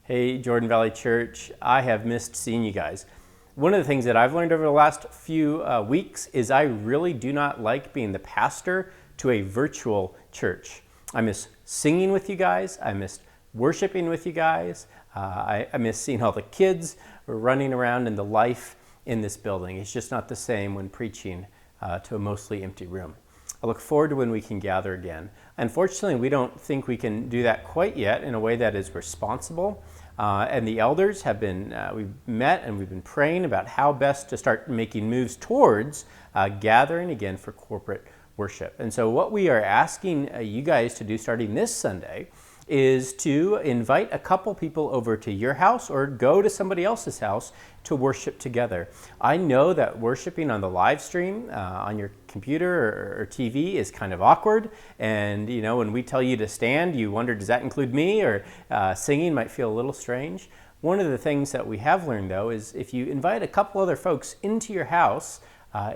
Hey, Jordan Valley Church, I have missed seeing you guys. One of the things that I've learned over the last few weeks is I really do not like being the pastor to a virtual church. I miss singing with you guys. I miss worshiping with you guys. I miss seeing all the kids running around and the life in this building. It's just not the same when preaching to a mostly empty room. I look forward to when we can gather again. Unfortunately, we don't think we can do that quite yet in a way that is responsible. And the elders have been, we've met and we've been praying about how best to start making moves towards gathering again for corporate worship. And so what we are asking you guys to do starting this Sunday is to invite a couple people over to your house or go to somebody else's house to worship together. I know that worshiping on the live stream on your computer or TV is kind of awkward, and you know, when we tell you to stand, you wonder, does that include me? Or singing might feel a little strange. One of the things that we have learned though is if you invite a couple other folks into your house,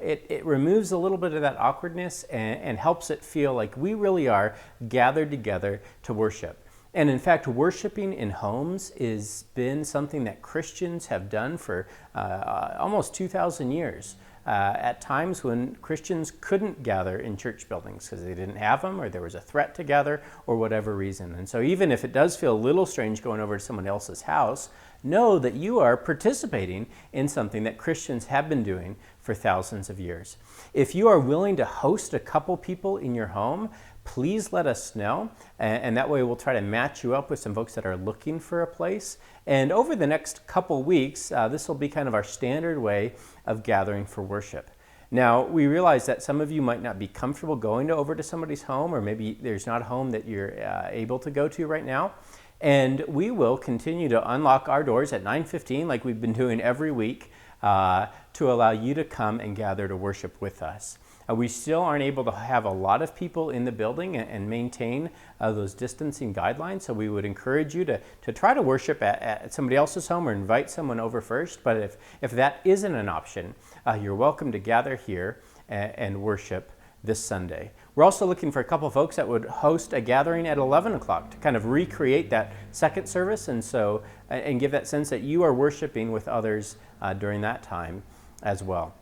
it removes a little bit of that awkwardness and helps it feel like we really are gathered together to worship. And in fact, worshiping in homes has been something that Christians have done for almost 2,000 years. At times when Christians couldn't gather in church buildings because they didn't have them, or there was a threat to gather, or whatever reason. And so even if it does feel a little strange going over to someone else's house, know that you are participating in something that Christians have been doing for thousands of years. If you are willing to host a couple people in your home, please let us know, and that way we'll try to match you up with some folks that are looking for a place. And over the next couple weeks, this will be kind of our standard way of gathering for worship. Now, we realize that some of you might not be comfortable going over to somebody's home, or maybe there's not a home that you're able to go to right now. And we will continue to unlock our doors at 9:15 like we've been doing every week to allow you to come and gather to worship with us. We still aren't able to have a lot of people in the building and maintain those distancing guidelines, so we would encourage you to try to worship at somebody else's home or invite someone over first. But if that isn't an option, you're welcome to gather here and worship this Sunday. We're also looking for a couple folks that would host a gathering at 11 o'clock to kind of recreate that second service and give that sense that you are worshiping with others during that time as well.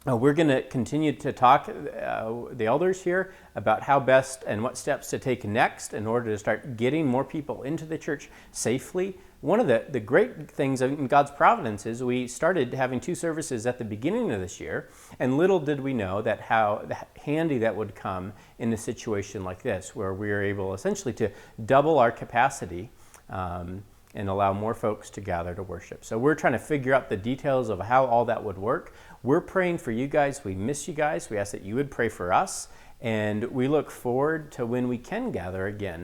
We're going to continue to talk, the elders here, about how best and what steps to take next in order to start getting more people into the church safely. One of the great things in God's providence is we started having 2 services at the beginning of this year, and little did we know that how handy that would come in a situation like this, where we are able essentially to double our capacity and allow more folks to gather to worship. So we're trying to figure out the details of how all that would work. We're praying for you guys. We miss you guys. We ask that you would pray for us, and we look forward to when we can gather again.